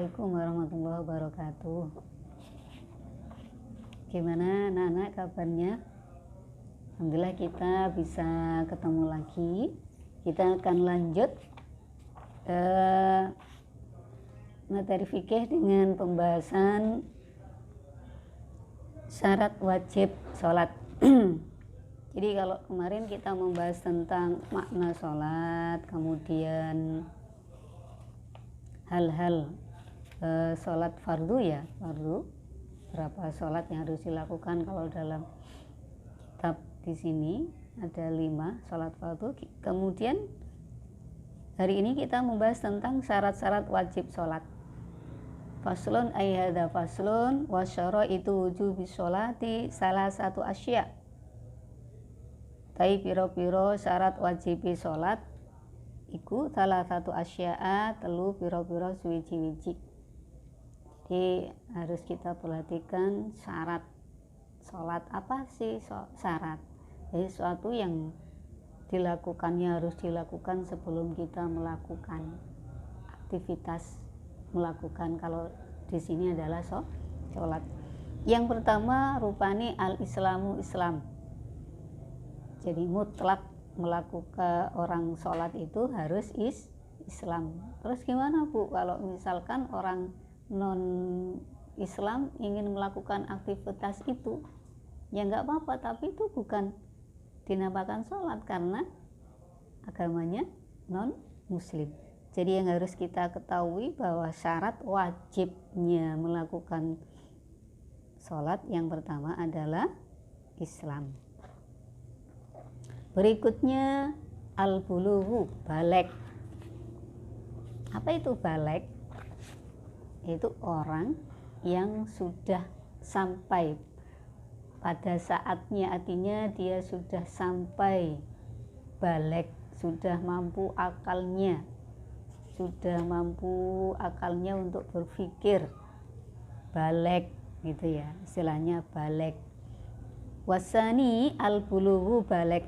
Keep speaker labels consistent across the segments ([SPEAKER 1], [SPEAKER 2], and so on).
[SPEAKER 1] Assalamualaikum warahmatullahi wabarakatuh. Gimana anak-anak kabarnya? Alhamdulillah kita bisa ketemu lagi. Kita akan lanjut materi fikih dengan pembahasan syarat wajib sholat. Jadi kalau kemarin kita membahas tentang makna sholat, kemudian hal-hal sholat fardu ya, fardu berapa sholat yang harus dilakukan. Kalau dalam kitab di sini ada 5 sholat fardu. Kemudian hari ini kita membahas tentang syarat-syarat wajib sholat. Faslun ayyada faslun wa syaraitu wujubi sholati salah satu asya. Tai piro-piro syarat wajibi sholat iku salah satu asya'a telu piro-piro suwiji-wiji. Jadi harus kita perhatikan syarat sholat. Apa sih syarat? Jadi sesuatu yang dilakukannya harus dilakukan sebelum kita melakukan aktivitas melakukan. Kalau di sini adalah sholat. Yang pertama rupani al-islamu Islam. Jadi mutlak melakukan orang sholat itu harus Islam. Terus gimana Bu kalau misalkan orang non Islam ingin melakukan aktivitas itu? Ya nggak apa-apa, tapi itu bukan dinamakan sholat karena agamanya non muslim. Jadi yang harus kita ketahui bahwa syarat wajibnya melakukan sholat yang pertama adalah Islam. Berikutnya al-bulughu, baligh. Apa itu baligh? Itu orang yang sudah sampai pada saatnya, artinya dia sudah sampai baligh, sudah mampu akalnya untuk berpikir, baligh gitu ya, istilahnya baligh. Wasani al-bulughu baligh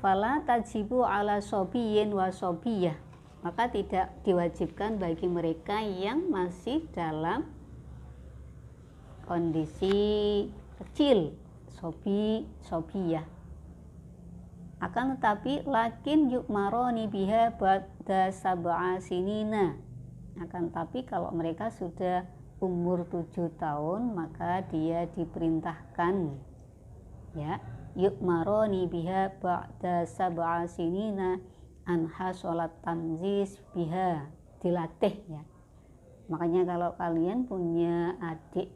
[SPEAKER 1] fala tajibu ala sobiyin wa sobiyah, maka tidak diwajibkan bagi mereka yang masih dalam kondisi kecil, sobiyah. Akan tetapi lakin yukmaroni biha ba'da sab'a sinina, akan tapi kalau mereka sudah umur 7 tahun maka dia diperintahkan ya, yukmaroni biha ba'da sab'a sinina anha sholat tamziz biha, dilatih ya. Makanya kalau kalian punya adik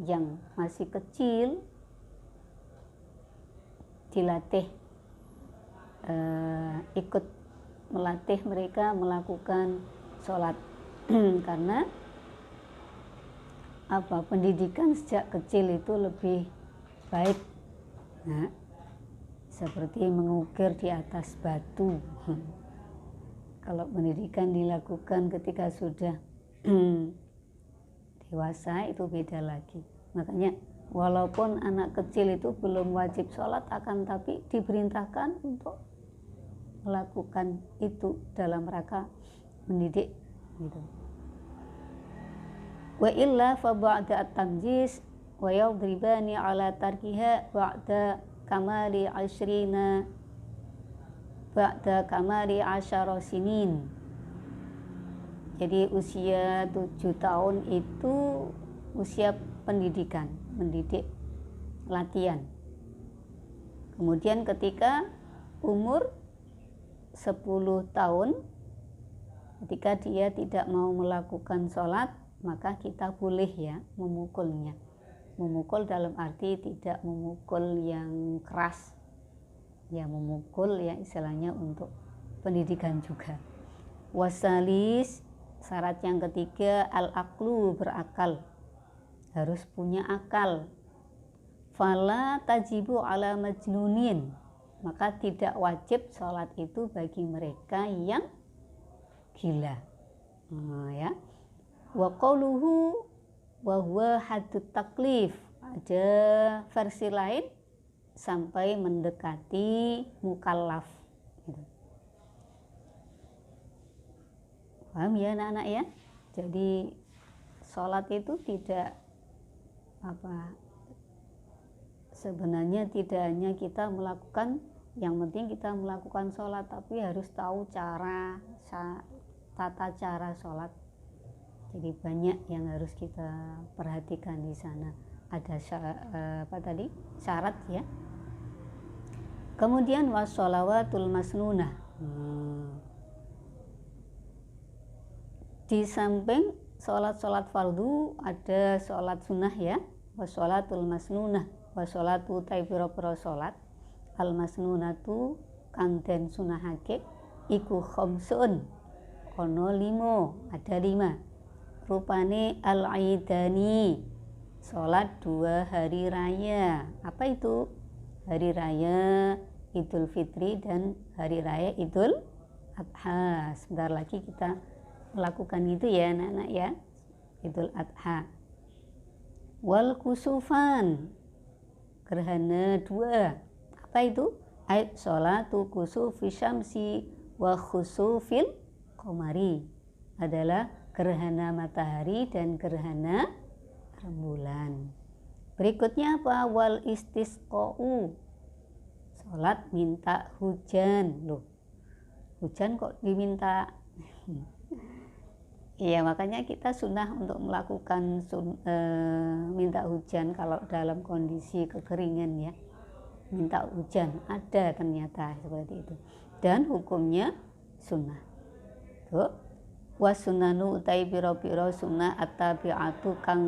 [SPEAKER 1] yang masih kecil, dilatih, ikut melatih mereka melakukan sholat. Karena apa, pendidikan sejak kecil itu lebih baik. Nah, seperti mengukir di atas batu. Kalau pendidikan dilakukan ketika sudah dewasa itu beda lagi. Makanya walaupun anak kecil itu belum wajib sholat, akan tapi diperintahkan untuk melakukan itu dalam rangka mendidik gitu. Wa illa fa ba'da at-tamjiz wa yadribani ala tarkiha ba'da kamali 20 ba'da kamali 10 sinin. Jadi usia 7 tahun itu usia pendidikan, mendidik, latihan. Kemudian ketika umur 10 tahun, ketika dia tidak mau melakukan sholat, maka kita boleh ya memukulnya. Memukul dalam arti tidak memukul yang keras, ya memukul ya istilahnya untuk pendidikan juga. Wasalis, syarat yang ketiga al-aqlu, berakal, harus punya akal. Fala tajibu ala majnunin, maka tidak wajib sholat itu bagi mereka yang gila. Ya. Wa qauluhu wa huwa haddut taklif, ada versi lain sampai mendekati mukallaf. Paham ya anak-anak ya? Jadi sholat itu tidak sebenarnya tidak hanya kita melakukan, yang penting kita melakukan sholat, tapi harus tahu tata cara sholat. Jadi banyak yang harus kita perhatikan di sana. Ada syarat ya. Kemudian wassolawatul masnunah. Di samping sholat fardu ada sholat sunnah ya. Wassolatul masnunah, wassolatu taibiro-piro sholat. Al masnunatu kang den sunahake iku khamsun, ono 5, ada 5. Rupane al-aidani, sholat 2 hari raya. Apa itu? Hari raya Idul Fitri dan hari raya Idul Adha. Sebentar lagi kita melakukan itu ya anak-anak ya, Idul Adha. Wal kusufan, gerhana 2. Apa itu? Ait sholatu kusufi syamsi wa khusufil qamari, adalah gerhana matahari dan gerhana rembulan. Berikutnya apa? Wal istisqa'u, sholat minta hujan. Loh, hujan kok diminta? Iya, makanya kita sunnah untuk melakukan minta hujan kalau dalam kondisi kekeringan ya. Minta hujan ada ternyata seperti itu, dan hukumnya sunnah. Tuh, wasunanu utai piro-piro sunnah at-tabi'atu kang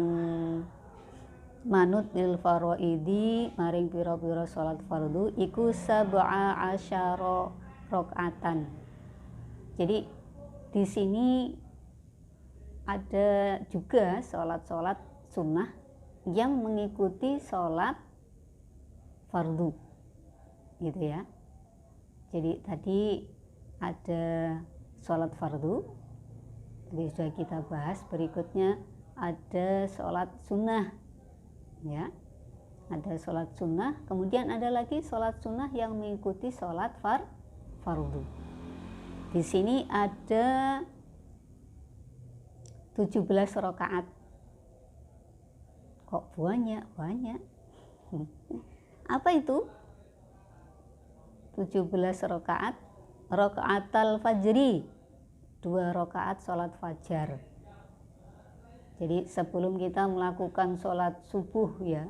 [SPEAKER 1] manut lil faraidi maring piro-piro salat fardu iku sab'a asyara rakaatan. Jadi di sini ada juga sholat-sholat sunnah yang mengikuti sholat fardu gitu ya. Jadi tadi ada sholat fardu, jadi sudah kita bahas. Berikutnya ada sholat sunnah ya, ada sholat sunnah. Kemudian ada lagi sholat sunnah yang mengikuti sholat fardu. Di sini ada 17 rakaat. Kok banyak? Apa itu? 17 rakaat. Rakaatal fajri, 2 rakaat sholat fajar. Jadi sebelum kita melakukan sholat subuh ya,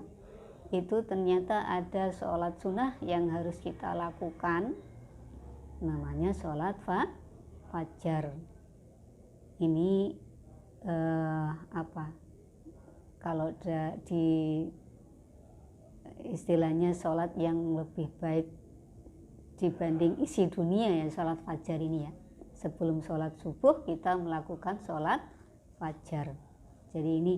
[SPEAKER 1] itu ternyata ada sholat sunnah yang harus kita lakukan, namanya sholat fajar. Ini kalau di istilahnya sholat yang lebih baik dibanding isi dunia ya, sholat fajar ini ya. Sebelum sholat subuh kita melakukan sholat fajar. Jadi ini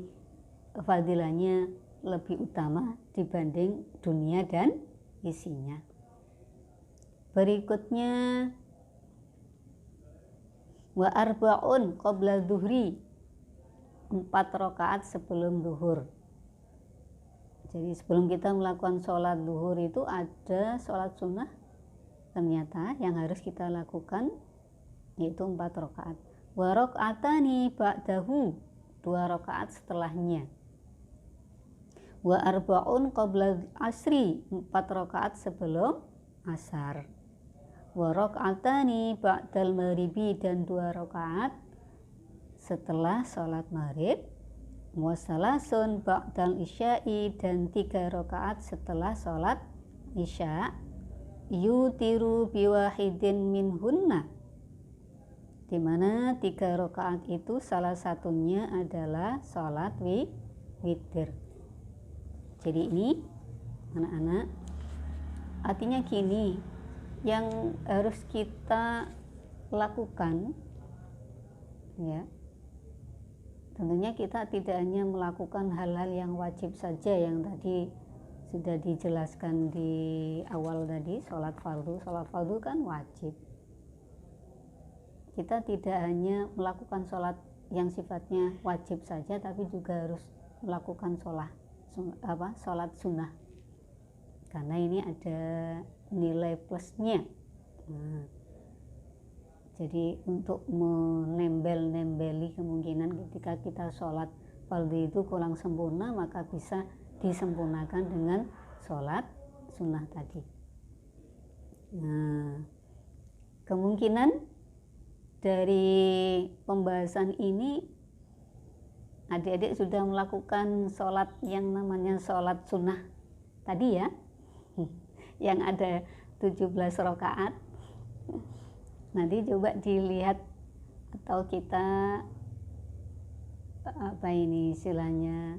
[SPEAKER 1] fadilahnya lebih utama dibanding dunia dan isinya. Berikutnya wa arba'un qabla dhuhri, 4 rakaat sebelum zuhur. Jadi sebelum kita melakukan sholat zuhur itu ada sholat sunnah ternyata yang harus kita lakukan, yaitu 4 rakaat. Wa raka'atani ba'dahu, 2 rakaat setelahnya. Wa arba'un qabla asri, 4 rakaat sebelum asar. Wa raka'atani ba'dal maghribi, dan 2 rakaat setelah sholat maghrib. Wa salasun ba'dal isya'i, dan 3 rakaat setelah sholat isya. Yutiru biwahidin minhunna, dimana 3 rakaat itu salah satunya adalah sholat witir. Jadi ini anak-anak, artinya gini, yang harus kita lakukan ya, tentunya kita tidak hanya melakukan hal-hal yang wajib saja yang tadi sudah dijelaskan di awal tadi. Sholat fardu kan wajib. Kita tidak hanya melakukan sholat yang sifatnya wajib saja, tapi juga harus melakukan sholat sunnah, karena ini ada nilai plusnya. Jadi untuk menembel-nembeli kemungkinan ketika kita sholat fardhu itu kurang sempurna, maka bisa disempurnakan dengan sholat sunnah tadi. Nah, kemungkinan dari pembahasan ini adik-adik sudah melakukan sholat yang namanya sholat sunnah tadi ya, yang ada 17 rakaat. Nanti coba dilihat atau kita istilahnya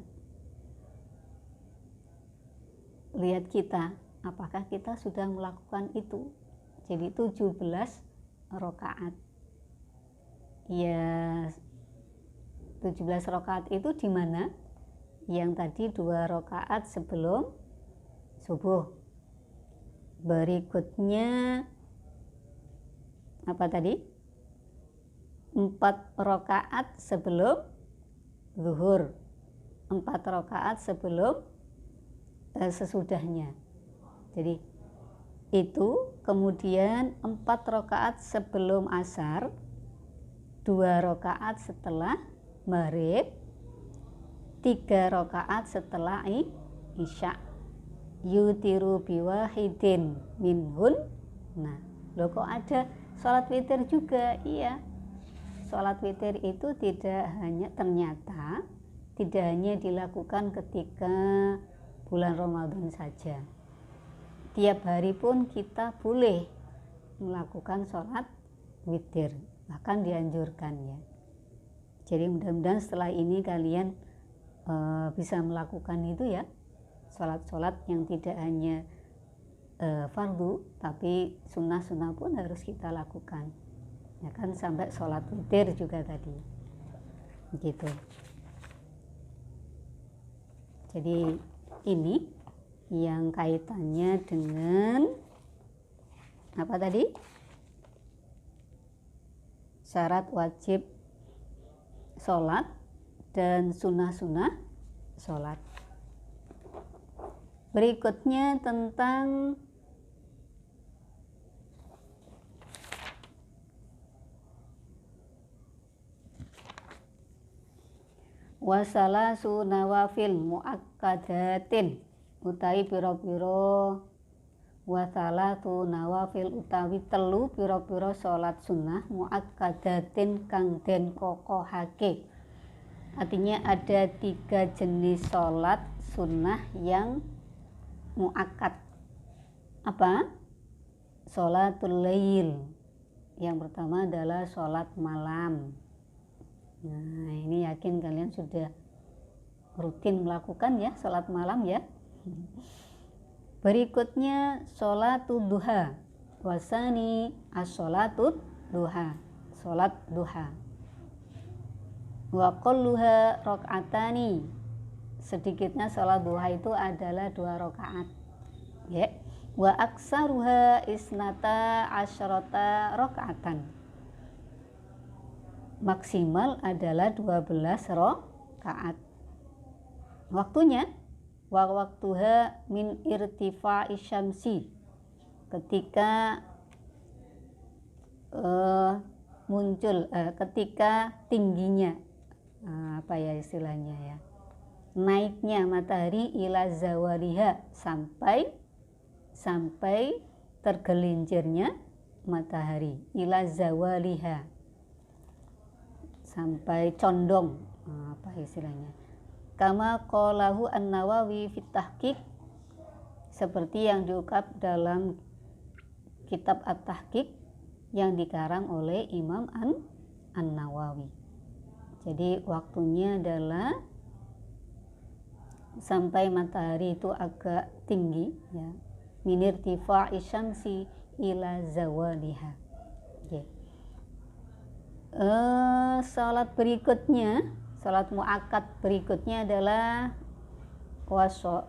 [SPEAKER 1] lihat kita apakah kita sudah melakukan itu. Jadi 17 rakaat ya, 17 rakaat itu di mana? Yang tadi 2 rakaat sebelum subuh, berikutnya apa tadi? 4 rakaat sebelum zuhur, 4 rakaat sebelum sesudahnya. Jadi itu, kemudian 4 rakaat sebelum asar, 2 rakaat setelah maghrib, 3 rakaat setelah isya. Yutiru biwahidin minhun. Nah, loh kok ada sholat witir juga? Iya, sholat witir itu ternyata tidak hanya dilakukan ketika bulan Ramadan saja. Tiap hari pun kita boleh melakukan sholat witir, bahkan dianjurkan ya. Jadi mudah-mudahan setelah ini kalian bisa melakukan itu ya, sholat-sholat yang tidak hanya fardu, tapi sunnah-sunnah pun harus kita lakukan ya kan, sampai sholat witir juga tadi gitu. Jadi ini yang kaitannya dengan apa tadi? Syarat wajib sholat dan sunnah-sunnah sholat. Berikutnya tentang wasalasu nawafil muakkadatin, utawi pira-pira wasalatu nawafil utawi telu pira-pira salat sunnah muakkadatin kang den kokohake. Artinya ada 3 jenis salat sunnah yang muakkad. Apa? Sholatul lail. Yang pertama adalah sholat malam. Nah, ini yakin kalian sudah rutin melakukan ya sholat malam ya. Berikutnya sholatul duha. Wasani as-sholatul duha. Sholat duha. Wa qalluha rakaatani. Sedikitnya sholat duha itu adalah 2 rakaat. Ya. Wa aksaruha isnata asyarata rakaatan. Maksimal adalah 12 rakaat. Waktunya waktuha min irtifa'i syamsi, ketika muncul ketika tingginya apa ya istilahnya ya, naiknya matahari ila zawaliha, sampai tergelincirnya matahari, ila zawaliha, sampai condong apa istilahnya, kama qalahu An-Nawawi fit Tahqiq, seperti yang diungkap dalam kitab At-Tahqiq yang dikarang oleh Imam An-Nawawi. Jadi waktunya adalah sampai matahari itu agak tinggi ya, min irtifa'i syamsi ila zawaliha. Okay. Salat berikutnya, salat muakkad berikutnya adalah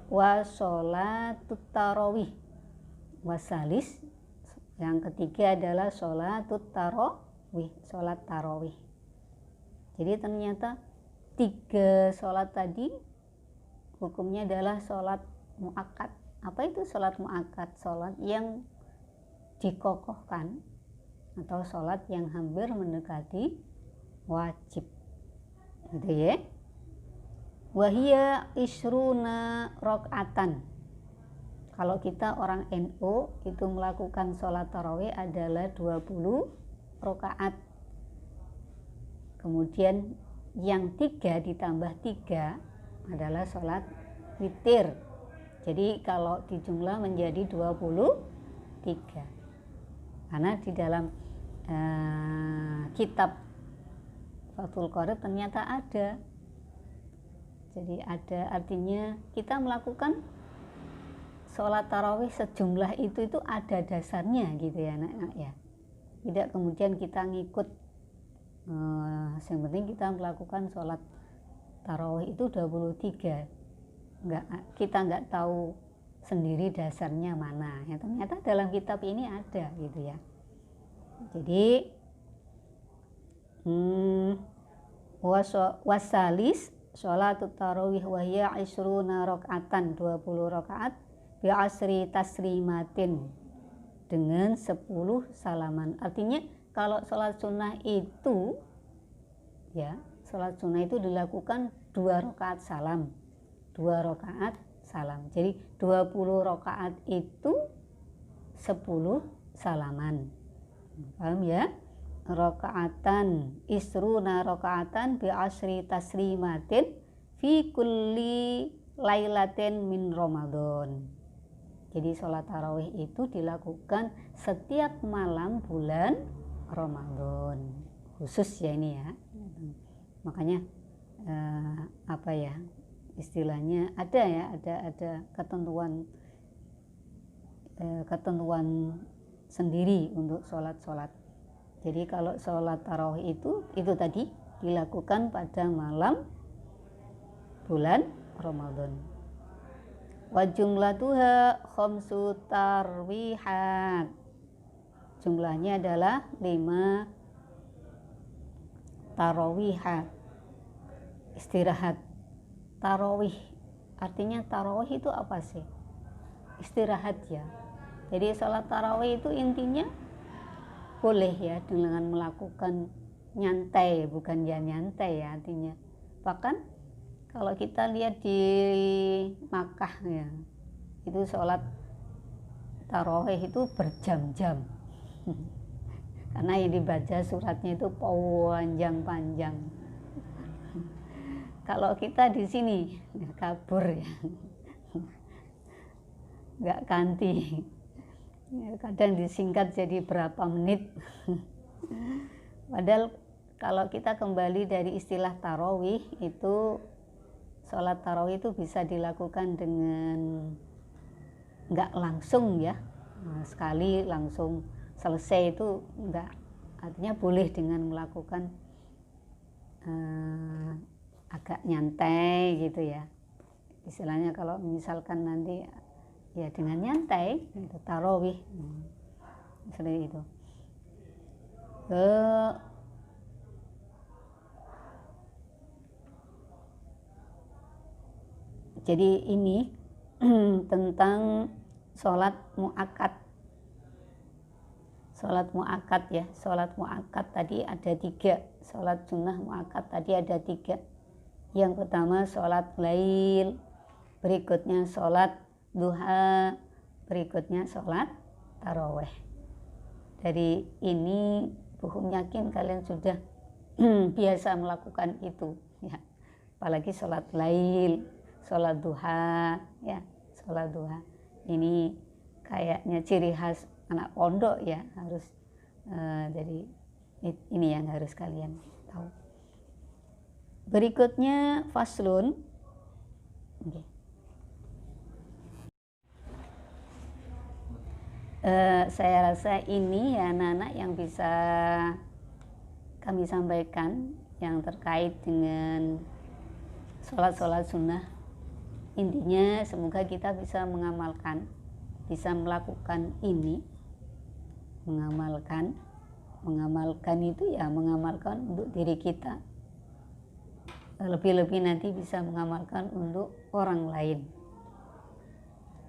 [SPEAKER 1] wasolatut tarawih. Wasalis, yang ketiga adalah sholatut tarawih, sholat tarawih. Jadi ternyata 3 sholat tadi hukumnya adalah sholat muakkad. Apa itu sholat muakkad? Sholat yang dikokohkan atau sholat yang hampir mendekati wajib, gitu ya. Wahia isruna rokatan. Kalau kita orang NU itu melakukan sholat tarawih adalah 20 rakaat. Kemudian yang 3 ditambah 3 adalah sholat witir. Jadi kalau dijumlah menjadi 23. Karena di dalam kitab Fathul Qorib ternyata ada. Jadi ada, artinya kita melakukan sholat tarawih sejumlah itu ada dasarnya gitu ya anak-anak ya. Tidak kemudian kita ngikut, yang penting kita melakukan sholat tarawih itu 23. Kita nggak tahu sendiri dasarnya mana. Ya, ternyata dalam kitab ini ada gitu ya. Jadi wasalis sholat tarawih wahya isruna rakaatan 20 rakaat bi asri taslimatin dengan 10 salaman. Artinya kalau sholat sunnah itu ya, sholat sunnah itu dilakukan 2 rakaat salam, 2 rakaat salam. Jadi 20 rakaat itu 10 salaman. Paham ya? Rakaatan isruna rakaatan bi asri taslimatin fi kulli lailatin min Ramadan. Jadi sholat tarawih itu dilakukan setiap malam bulan Ramadan. Khusus ya ini ya. Makanya apa ya istilahnya ada ya, ada ketentuan sendiri untuk sholat. Jadi kalau sholat tarawih itu tadi dilakukan pada malam bulan Ramadan. Wa jumlatuha khamsu tarwihat. Jumlahnya adalah 5 tarawihat. Istirahat. Tarawih. Artinya tarawih itu apa sih? Istirahat ya. Jadi sholat tarawih itu intinya boleh ya dengan melakukan nyantai, bukan ya nyantai ya artinya. Bahkan kalau kita lihat di Makkah ya, itu sholat tarawih itu berjam-jam. Karena yang dibaca suratnya itu panjang-panjang. Kalau kita di sini ya kabur ya, nggak ganti. Kadang disingkat jadi berapa menit. Padahal kalau kita kembali dari istilah tarawih itu, sholat tarawih itu bisa dilakukan dengan nggak langsung ya, sekali langsung selesai itu enggak. Artinya boleh dengan melakukan agak nyantai gitu ya. Istilahnya kalau misalkan nanti ya dengan nyantai itu tarawih seperti itu. Jadi ini tentang sholat mu'akkad. Sholat mu'akkad ya, sholat mu'akkad tadi ada 3, sholat sunnah mu'akkad tadi ada 3. Yang pertama sholat lail, berikutnya sholat duha, berikutnya sholat tarawih. Dari ini buhum yakin kalian sudah biasa melakukan itu ya. Apalagi sholat lail, sholat duha ya, sholat duha ini kayaknya ciri khas anak pondok ya, harus jadi ini yang harus kalian tahu. Berikutnya faslun. Okay. Saya rasa ini ya anak-anak yang bisa kami sampaikan yang terkait dengan sholat sunnah. Intinya semoga kita bisa mengamalkan, bisa melakukan ini, mengamalkan itu ya mengamalkan untuk diri kita, lebih-lebih nanti bisa mengamalkan untuk orang lain.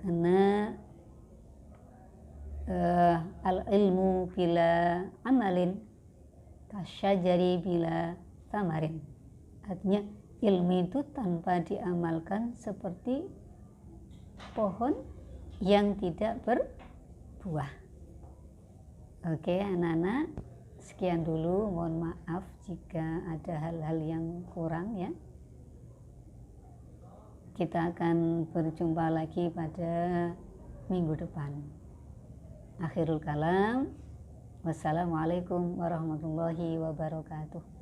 [SPEAKER 1] Karena al-ilmu bila amalin kasyajari bila tamarin. Artinya ilmu itu tanpa diamalkan seperti pohon yang tidak berbuah. Oke anak-anak, sekian dulu, mohon maaf jika ada hal-hal yang kurang ya. Kita akan berjumpa lagi pada minggu depan. Akhirul kalam, wassalamualaikum warahmatullahi wabarakatuh.